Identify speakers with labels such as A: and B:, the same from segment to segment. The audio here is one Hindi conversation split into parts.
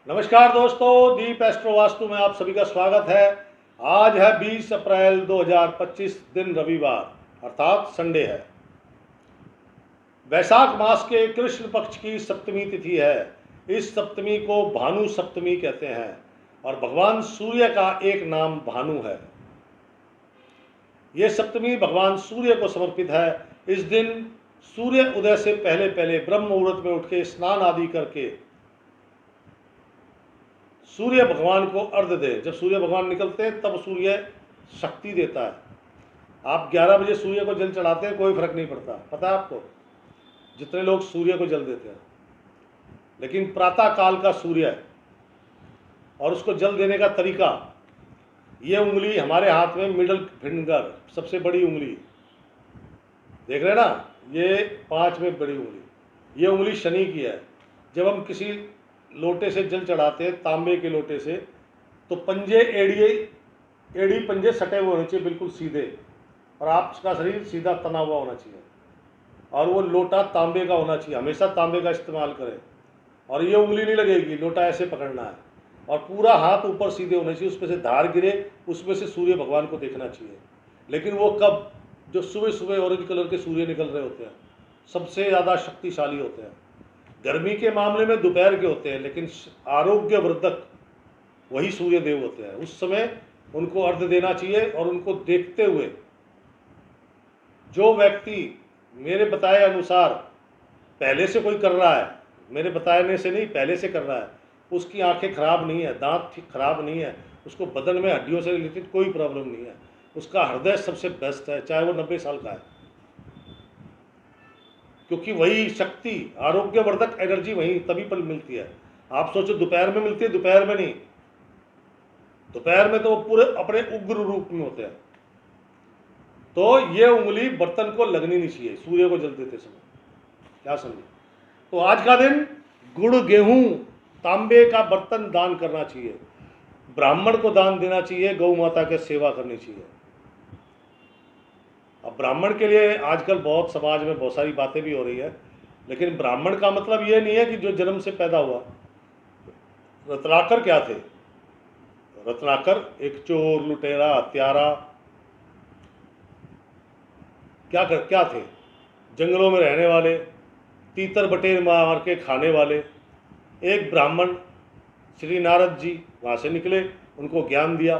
A: नमस्कार दोस्तों, दीप एस्ट्रो वास्तु में आप सभी का स्वागत है। आज है 20 अप्रैल 2025, दिन रविवार अर्थात संडे है। वैशाख मास के कृष्ण पक्ष की सप्तमी तिथि है। इस सप्तमी को भानु सप्तमी कहते हैं और भगवान सूर्य का एक नाम भानु है। ये सप्तमी भगवान सूर्य को समर्पित है। इस दिन सूर्य उदय से पहले पहले ब्रह्म मुहूर्त में उठ के स्नान आदि करके सूर्य भगवान को अर्घ्य दे। जब सूर्य भगवान निकलते हैं तब सूर्य शक्ति देता है। आप 11 बजे सूर्य को जल चढ़ाते हैं, कोई फर्क नहीं पड़ता। पता है आपको, जितने लोग सूर्य को जल देते हैं, लेकिन प्रातः काल का सूर्य और उसको जल देने का तरीका, ये उंगली हमारे हाथ में मिडल फिंगर, सबसे बड़ी उंगली देख रहे हैं ना, ये 5 में बड़ी उंगली, ये उंगली शनि की है। जब हम किसी लोटे से जल चढ़ाते हैं, तांबे के लोटे से, तो पंजे एड़ी पंजे सटे हुए होने चाहिए, बिल्कुल सीधे, और आपका शरीर सीधा तना हुआ होना चाहिए, और वो लोटा तांबे का होना चाहिए। हमेशा तांबे का इस्तेमाल करें, और ये उंगली नहीं लगेगी, लोटा ऐसे पकड़ना है, और पूरा हाथ ऊपर सीधे होने चाहिए, उसमें से धार गिरे, उसमें से सूर्य भगवान को देखना चाहिए। लेकिन वो कब, जो सुबह सुबह ऑरेंज कलर के सूर्य निकल रहे होते हैं, सबसे ज़्यादा शक्तिशाली होते हैं। गर्मी के मामले में दोपहर के होते हैं, लेकिन आरोग्यवर्धक वही सूर्य देव होते हैं। उस समय उनको अर्घ्य देना चाहिए, और उनको देखते हुए जो व्यक्ति मेरे बताए अनुसार पहले से कोई कर रहा है, मेरे बताने से नहीं, पहले से कर रहा है, उसकी आंखें खराब नहीं है, दांत खराब नहीं है, उसको बदन में हड्डियों से रिलेटेड कोई प्रॉब्लम नहीं है, उसका हृदय सबसे बेस्ट है, चाहे वो 90 साल का है, क्योंकि वही शक्ति, आरोग्यवर्धक एनर्जी वहीं तभी पर मिलती है। आप सोचो दोपहर में मिलती है, दोपहर में नहीं, दोपहर में तो वो पूरे अपने उग्र रूप में होते हैं। तो ये उंगली बर्तन को लगनी नहीं चाहिए सूर्य को जल देते समय, क्या समझे। तो आज का दिन गुड़, गेहूं, तांबे का बर्तन दान करना चाहिए, ब्राह्मण को दान देना चाहिए, गौ माता की सेवा करनी चाहिए। अब ब्राह्मण के लिए आजकल बहुत समाज में बहुत सारी बातें भी हो रही है, लेकिन ब्राह्मण का मतलब ये नहीं है कि जो जन्म से पैदा हुआ। रत्नाकर क्या थे? रत्नाकर एक चोर, लुटेरा, हत्यारा, क्या थे? जंगलों में रहने वाले, तीतर बटेर मार के खाने वाले। एक ब्राह्मण श्री नारद जी वहाँ से निकले, उनको ज्ञान दिया।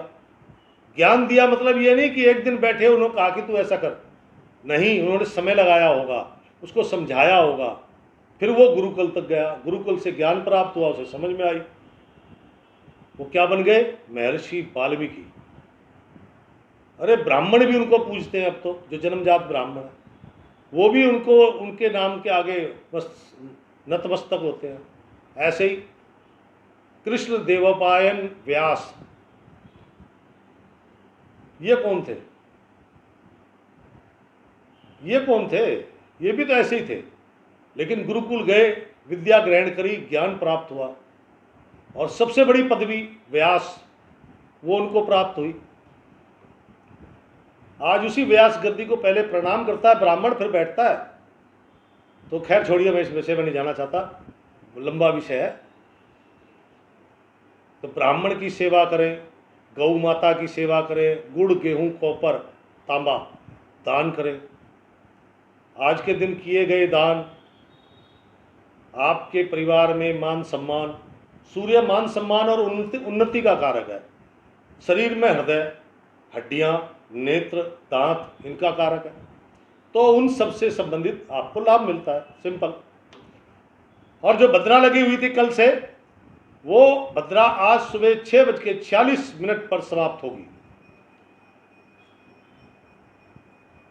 A: ज्ञान दिया मतलब ये नहीं कि एक दिन बैठे उन्होंने कहा कि तू ऐसा कर, नहीं, उन्होंने समय लगाया होगा, उसको समझाया होगा, फिर वो गुरुकुल तक गया, गुरुकुल से ज्ञान प्राप्त हुआ, उसे समझ में आई, वो क्या बन गए? महर्षि वाल्मीकि। अरे ब्राह्मण भी उनको पूजते हैं अब तो, जो जन्मजात ब्राह्मण है वो भी उनको, उनके नाम के आगे बस नतमस्तक होते हैं। ऐसे ही कृष्ण देवपायन व्यास, ये कौन थे? ये कौन थे? ये भी तो ऐसे ही थे, लेकिन गुरुकुल गए, विद्या ग्रहण करी, ज्ञान प्राप्त हुआ, और सबसे बड़ी पदवी व्यास, वो उनको प्राप्त हुई। आज उसी व्यास गद्दी को पहले प्रणाम करता है ब्राह्मण, फिर बैठता है। तो खैर छोड़िए, मैं इस विषय में नहीं जाना चाहता, लंबा विषय है। तो ब्राह्मण की सेवा करें, गौ माता की सेवा करें, गुड़, गेहूं, कॉपर, तांबा दान करें। आज के दिन किए गए दान आपके परिवार में मान सम्मान, सूर्य मान सम्मान और उन्नति का कारक है। शरीर में हृदय, हड्डियां, नेत्र, दांत, इनका कारक है। तो उन सब से संबंधित आपको लाभ मिलता है, सिंपल। और जो बद्रा लगी हुई थी कल से, वो बद्रा आज सुबह 6:46 पर समाप्त होगी।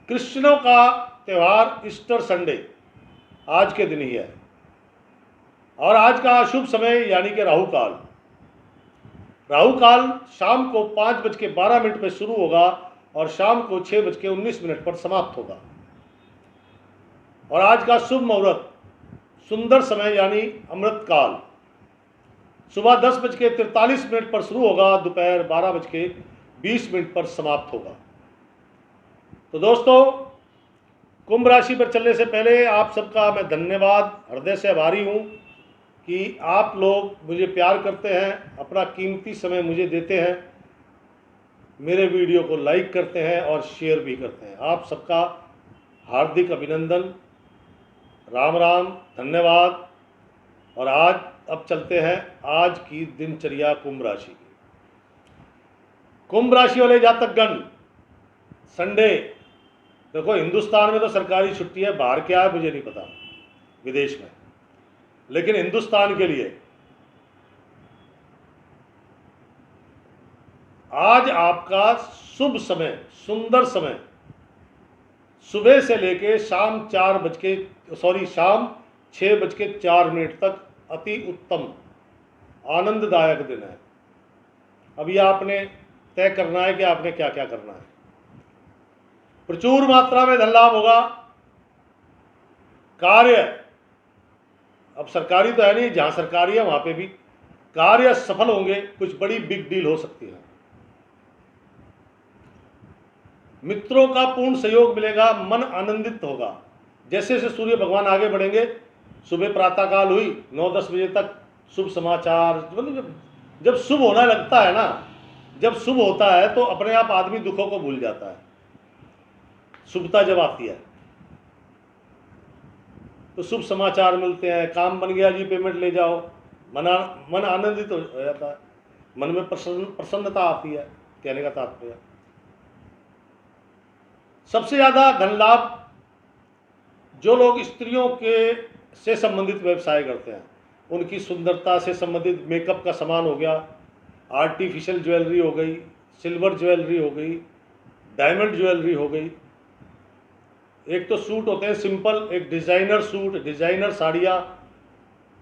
A: कृष्णों का त्यौहार ईस्टर संडे आज के दिन ही है, और आज का शुभ समय यानी कि राहु काल, राहु काल शाम को 5:12 पर शुरू होगा और शाम को 6:19 पर समाप्त होगा। और आज का शुभ मुहूर्त, सुंदर समय यानी अमृत काल, सुबह 10:43 पर शुरू होगा, दोपहर 12:20 पर समाप्त होगा। तो दोस्तों, कुंभ राशि पर चलने से पहले आप सबका मैं धन्यवाद, हृदय से आभारी हूँ कि आप लोग मुझे प्यार करते हैं, अपना कीमती समय मुझे देते हैं, मेरे वीडियो को लाइक करते हैं और शेयर भी करते हैं। आप सबका हार्दिक अभिनंदन, राम राम, धन्यवाद। और आज अब चलते हैं आज की दिनचर्या कुंभ राशि की। कुंभ राशि वाले जातकगण, संडे, देखो हिंदुस्तान में तो सरकारी छुट्टी है, बाहर क्या है मुझे नहीं पता, विदेश में, लेकिन हिंदुस्तान के लिए आज आपका शुभ समय, सुंदर समय, सुबह से लेके शाम 6:04 तक अति उत्तम आनंददायक दिन है। अब ये आपने तय करना है कि आपने क्या क्या करना है। प्रचुर मात्रा में धन लाभ होगा। कार्य, अब सरकारी तो है नहीं, जहां सरकारी है वहां पे भी कार्य सफल होंगे, कुछ बड़ी बिग डील हो सकती है। मित्रों का पूर्ण सहयोग मिलेगा, मन आनंदित होगा। जैसे जैसे सूर्य भगवान आगे बढ़ेंगे, सुबह प्रातःकाल हुई 9-10 बजे तक शुभ समाचार, मतलब जब शुभ होना लगता है ना, जब शुभ होता है तो अपने आप आदमी दुखों को भूल जाता है। शुभता जब आती है तो शुभ समाचार मिलते हैं, काम बन गया जी, पेमेंट ले जाओ, मन आनंदित हो जाता है, मन में प्रसन्नता आती है, कहने का तात्पर्य। सबसे ज़्यादा धन लाभ जो लोग स्त्रियों के से संबंधित व्यवसाय करते हैं, उनकी सुंदरता से संबंधित मेकअप का सामान हो गया, आर्टिफिशियल ज्वेलरी हो गई, सिल्वर ज्वेलरी हो गई, डायमंड ज्वेलरी हो गई। एक तो सूट होते हैं सिंपल, एक डिज़ाइनर सूट, डिज़ाइनर साड़ियाँ,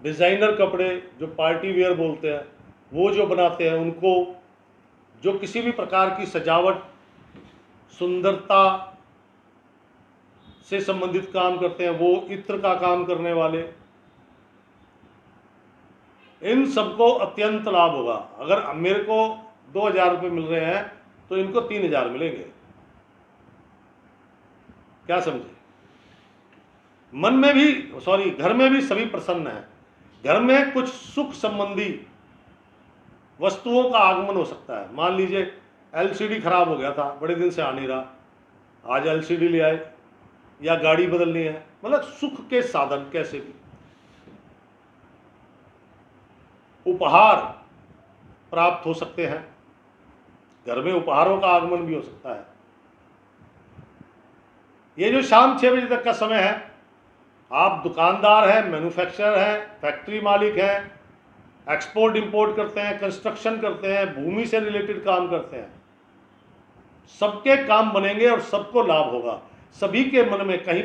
A: डिज़ाइनर कपड़े जो पार्टी वेयर बोलते हैं, वो जो बनाते हैं, उनको जो किसी भी प्रकार की सजावट, सुंदरता से संबंधित काम करते हैं, वो इत्र का काम करने वाले, इन सबको अत्यंत लाभ होगा। अगर मेरे को 2,000 रुपये मिल रहे हैं तो इनको 3,000 मिलेंगे। क्या समझे? मन में भी, सॉरी, घर में भी सभी प्रसन्न है। घर में कुछ सुख संबंधी वस्तुओं का आगमन हो सकता है। मान लीजिए एलसीडी खराब हो गया था, बड़े दिन से आ नहीं रहा, आज एलसीडी ले आए, या गाड़ी बदलनी है, मतलब सुख के साधन कैसे भी। उपहार प्राप्त हो सकते हैं, घर में उपहारों का आगमन भी हो सकता है। ये जो शाम 6 बजे तक का समय है, आप दुकानदार हैं, मैन्युफैक्चरर हैं, फैक्ट्री मालिक हैं, एक्सपोर्ट इंपोर्ट करते हैं, कंस्ट्रक्शन करते हैं, भूमि से रिलेटेड काम करते हैं, सबके काम बनेंगे और सबको लाभ होगा। सभी के मन में कहीं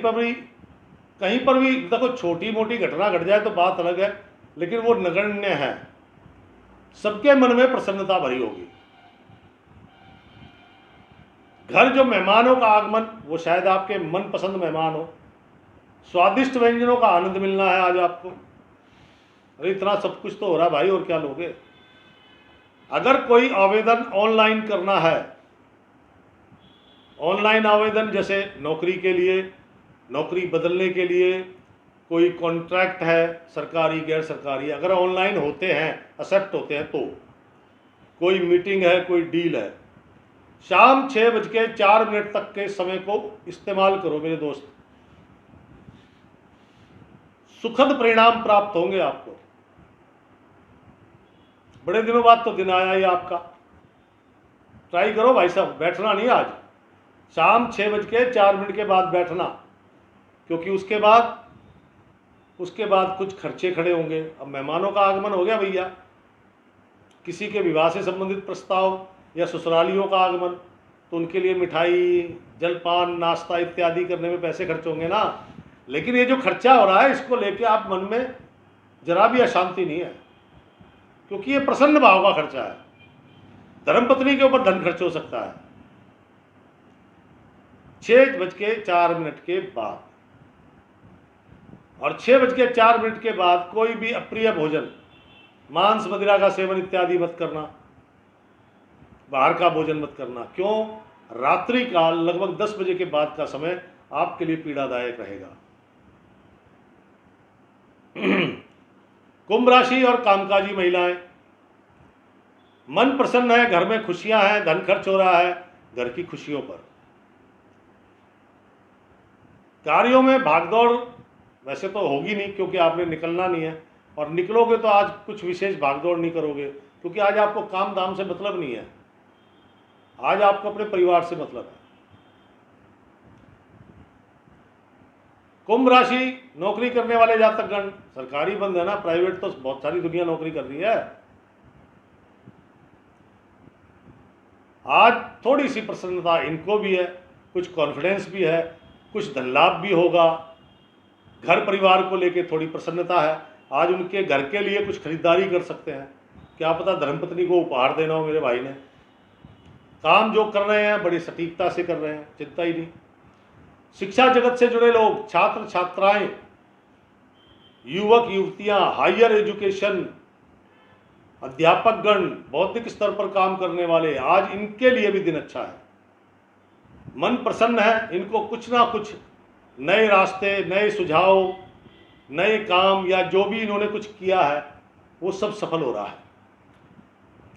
A: पर भी देखो, छोटी मोटी घटना घट जाए तो बात अलग है, लेकिन वो नगण्य है। सबके मन में प्रसन्नता भरी होगी। घर जो मेहमानों का आगमन, वो शायद आपके मनपसंद मेहमान हो। स्वादिष्ट व्यंजनों का आनंद मिलना है आज आपको। अरे इतना सब कुछ तो हो रहा है भाई, और क्या लोगे। अगर कोई आवेदन ऑनलाइन करना है, ऑनलाइन आवेदन जैसे नौकरी के लिए, नौकरी बदलने के लिए, कोई कॉन्ट्रैक्ट है सरकारी गैर सरकारी, अगर ऑनलाइन होते हैं, एक्सेप्ट होते हैं, तो कोई मीटिंग है, कोई डील है, शाम 6:04 तक के समय को इस्तेमाल करो मेरे दोस्त। सुखद परिणाम प्राप्त होंगे आपको। बड़े दिनों बाद तो दिन आया ही आपका। ट्राई करो भाई साहब, बैठना नहीं आज, शाम 6:04 के बाद बैठना, क्योंकि उसके बाद कुछ खर्चे खड़े होंगे। अब मेहमानों का आगमन हो गया भैया, किसी के विवाह से संबंधित प्रस्ताव या ससुरालियों का आगमन, तो उनके लिए मिठाई, जलपान, नाश्ता इत्यादि करने में पैसे खर्च होंगे ना। लेकिन ये जो खर्चा हो रहा है, इसको लेके आप मन में जरा भी अशांति नहीं है, क्योंकि ये प्रसन्न भाव का खर्चा है। धर्मपत्नी के ऊपर धन खर्च हो सकता है 6:04 के बाद, और 6:04 के बाद कोई भी अप्रिय भोजन, मांस मदिरा का सेवन इत्यादि मत करना, बाहर का भोजन मत करना। क्यों? रात्रि काल लगभग 10 बजे के बाद का समय आपके लिए पीड़ादायक रहेगा। कुंभ राशि और कामकाजी महिलाएं, मन प्रसन्न है, घर में खुशियां हैं, धन खर्च हो रहा है घर की खुशियों पर। कार्यों में भागदौड़ वैसे तो होगी नहीं क्योंकि आपने निकलना नहीं है, और निकलोगे तो आज कुछ विशेष भागदौड़ नहीं करोगे क्योंकि आज आपको काम धाम से मतलब नहीं है, आज आपको अपने परिवार से मतलब है। कुंभ राशि, नौकरी करने वाले जातकगण, सरकारी बंद है ना, प्राइवेट तो बहुत सारी दुनिया नौकरी कर रही है। आज थोड़ी सी प्रसन्नता इनको भी है, कुछ कॉन्फिडेंस भी है, कुछ धन लाभ भी होगा, घर परिवार को लेके थोड़ी प्रसन्नता है। आज उनके घर के लिए कुछ खरीदारी कर सकते हैं, क्या पता धर्मपत्नी को उपहार देना हो मेरे भाई ने। काम जो कर रहे हैं बड़ी सटीकता से कर रहे हैं, चिंता ही नहीं। शिक्षा जगत से जुड़े लोग, छात्र छात्राएं, युवक युवतियां, हायर एजुकेशन, अध्यापकगण, बौद्धिक स्तर पर काम करने वाले, आज इनके लिए भी दिन अच्छा है। मन प्रसन्न है, इनको कुछ ना कुछ नए रास्ते, नए सुझाव, नए काम या जो भी इन्होंने कुछ किया है वो सब सफल हो रहा है।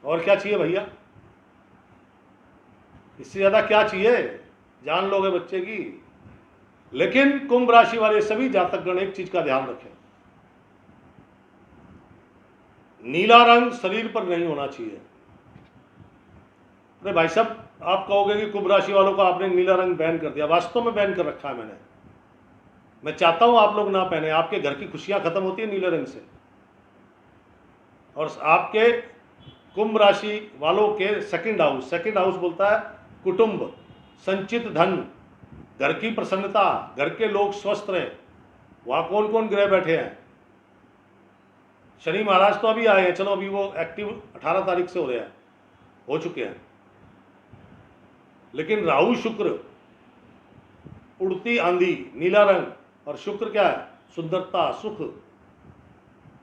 A: और क्या चाहिए भैया, इससे ज़्यादा क्या चाहिए, जान लोगे बच्चे की। लेकिन कुंभ राशि वाले सभी जातकगण एक चीज का ध्यान रखें, नीला रंग शरीर पर नहीं होना चाहिए। अरे भाई साहब, आप कहोगे कि कुंभ राशि वालों का आपने नीला रंग बैन कर दिया, वास्तव में बैन कर रखा है मैंने। मैं चाहता हूं आप लोग ना पहने, आपके घर की खुशियां खत्म होती है नीले रंग से। और आपके कुंभ राशि वालों के सेकंड हाउस बोलता है कुटुंब, संचित धन, घर की प्रसन्नता, घर के लोग स्वस्थ रहे। वहां कौन कौन ग्रह बैठे हैं? शनि महाराज तो अभी आए हैं, चलो अभी वो एक्टिव 18 तारीख से हो चुके हैं। लेकिन राहु शुक्र, उड़ती आंधी, नीला रंग, और शुक्र क्या है, सुंदरता, सुख।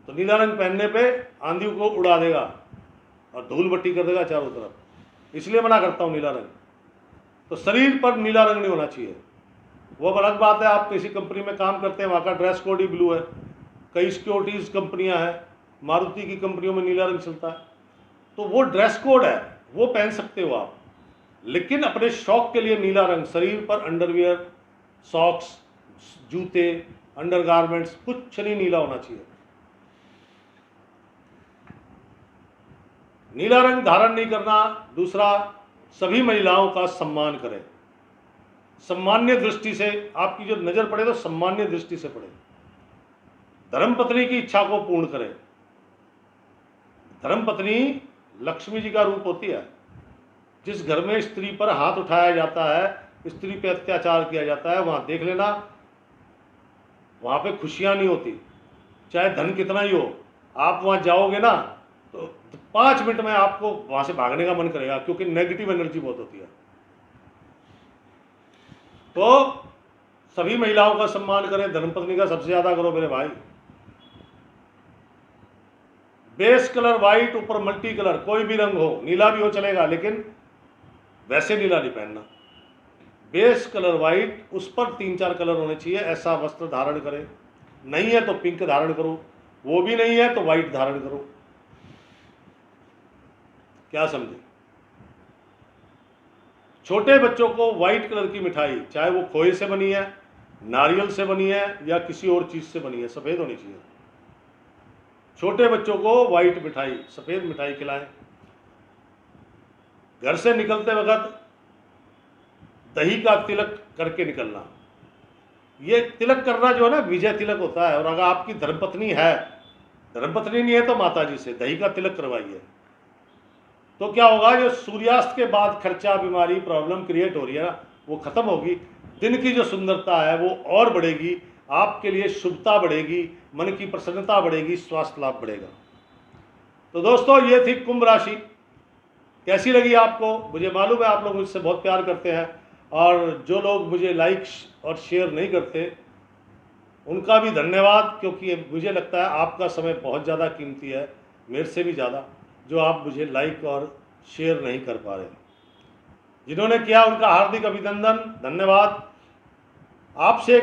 A: तो नीला रंग पहनने पे आंधी को उड़ा देगा और धूल भट्टी कर देगा चारों तरफ, इसलिए मना करता हूं नीला रंग। तो शरीर पर नीला रंग नहीं होना चाहिए। वो अलग बात है, आप किसी कंपनी में काम करते हैं, वहाँ का ड्रेस कोड ही ब्लू है। कई सिक्योरिटीज कंपनियां हैं, मारुति की कंपनियों में नीला रंग चलता है, तो वो ड्रेस कोड है, वो पहन सकते हो आप। लेकिन अपने शौक के लिए नीला रंग, शरीर पर अंडरवियर, सॉक्स, जूते, अंडरगारमेंट्स, कुछ नहीं नीला होना चाहिए। नीला रंग धारण नहीं करना। दूसरा, सभी महिलाओं का सम्मान करें, सम्मान्य दृष्टि से, आपकी जो नजर पड़े तो सम्मान्य दृष्टि से पड़े। धर्मपत्नी की इच्छा को पूर्ण करें। धर्मपत्नी लक्ष्मी जी का रूप होती है। जिस घर में स्त्री पर हाथ उठाया जाता है, स्त्री पे अत्याचार किया जाता है, वहां देख लेना, वहां पे खुशियां नहीं होती, चाहे धन कितना ही हो। आप वहां जाओगे ना तो 5 मिनट में आपको वहां से भागने का मन करेगा, क्योंकि नेगेटिव एनर्जी बहुत होती है। तो सभी महिलाओं का सम्मान करें, धर्मपत्नी का सबसे ज्यादा करो मेरे भाई। बेस कलर व्हाइट, ऊपर मल्टी कलर, कोई भी रंग हो, नीला भी हो चलेगा, लेकिन वैसे नीला नहीं पहनना। बेस कलर व्हाइट, उस पर 3-4 कलर होने चाहिए, ऐसा वस्त्र धारण करें। नहीं है तो पिंक धारण करो, वो भी नहीं है तो व्हाइट धारण करो। क्या समझे? छोटे बच्चों को व्हाइट कलर की मिठाई, चाहे वो खोए से बनी है, नारियल से बनी है या किसी और चीज से बनी है, सफेद होनी चाहिए। छोटे बच्चों को व्हाइट मिठाई, सफेद मिठाई खिलाएं। घर से निकलते वक्त दही का तिलक करके निकलना। ये तिलक करना जो है ना, विजय तिलक होता है। और अगर आपकी धर्मपत्नी है, धर्मपत्नी नहीं है तो माता जी से दही का तिलक करवाइए। तो क्या होगा, जो सूर्यास्त के बाद खर्चा, बीमारी, प्रॉब्लम क्रिएट हो रही है ना, वो खत्म होगी। दिन की जो सुंदरता है वो और बढ़ेगी, आपके लिए शुभता बढ़ेगी, मन की प्रसन्नता बढ़ेगी, स्वास्थ्य लाभ बढ़ेगा। तो दोस्तों, ये थी कुंभ राशि। कैसी लगी आपको? मुझे मालूम है आप लोग मुझसे बहुत प्यार करते हैं, और जो लोग मुझे लाइक और शेयर नहीं करते उनका भी धन्यवाद, क्योंकि मुझे लगता है आपका समय बहुत ज़्यादा कीमती है, मेरे से भी ज़्यादा, जो आप मुझे लाइक और शेयर नहीं कर पा रहे। जिन्होंने किया उनका हार्दिक अभिनंदन, धन्यवाद। आपसे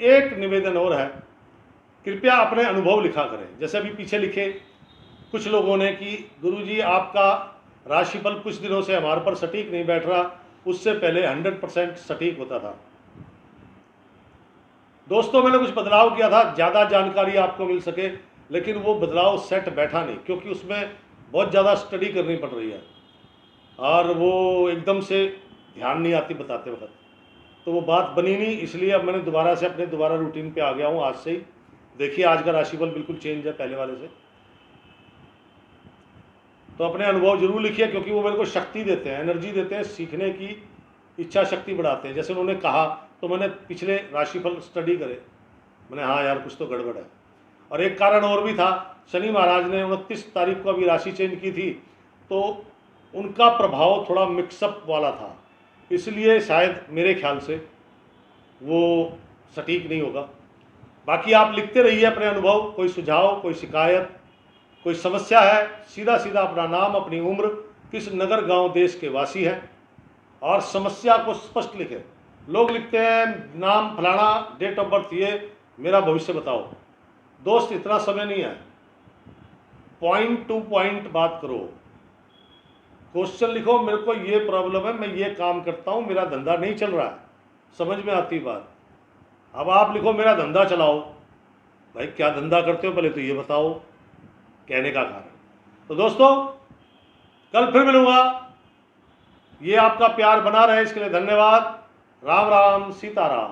A: एक निवेदन और है, कृपया अपने अनुभव लिखा करें। जैसे अभी पीछे लिखे कुछ लोगों ने कि गुरुजी आपका राशिफल कुछ दिनों से हमारे पर सटीक नहीं बैठ रहा, उससे पहले 100% सटीक होता था। दोस्तों मैंने कुछ बदलाव किया था ज़्यादा जानकारी आपको मिल सके, लेकिन वो बदलाव सेट बैठा नहीं, क्योंकि उसमें बहुत ज़्यादा स्टडी करनी पड़ रही है और वो एकदम से ध्यान नहीं आती बताते वक्त, तो वो बात बनी नहीं। इसलिए अब मैंने दोबारा से अपने रूटीन पे आ गया हूँ आज से ही। देखिए आज का राशिफल बिल्कुल चेंज है पहले वाले से। तो अपने अनुभव जरूर लिखिए, क्योंकि वो मेरे को शक्ति देते हैं, एनर्जी देते हैं, सीखने की इच्छा शक्ति बढ़ाते हैं। जैसे उन्होंने कहा तो मैंने पिछले राशिफल स्टडी करे, मैंने हाँ यार कुछ तो गड़बड़ है। और एक कारण और भी था, शनि महाराज ने 29 तारीख को अभी राशि चेंज की थी, तो उनका प्रभाव थोड़ा मिक्सअप वाला था, इसलिए शायद मेरे ख्याल से वो सटीक नहीं होगा। बाकी आप लिखते रहिए अपने अनुभव, कोई सुझाव, कोई शिकायत, कोई समस्या है, सीधा सीधा अपना नाम, अपनी उम्र, किस नगर गांव देश के वासी हैं और समस्या को स्पष्ट लिखें। लोग लिखते हैं नाम फलाना, डेट ऑफ बर्थ ये, मेरा भविष्य बताओ। दोस्त इतना समय नहीं है, पॉइंट टू पॉइंट बात करो। क्वेश्चन लिखो, मेरे को ये प्रॉब्लम है, मैं ये काम करता हूँ, मेरा धंधा नहीं चल रहा है, समझ में आती बात। अब आप लिखो मेरा धंधा चलाओ, भाई क्या धंधा करते हो पहले तो ये बताओ, कहने का कारण। तो दोस्तों कल फिर मिलूंगा, ये आपका प्यार बना रहे इसके लिए धन्यवाद। राम राम सीताराम।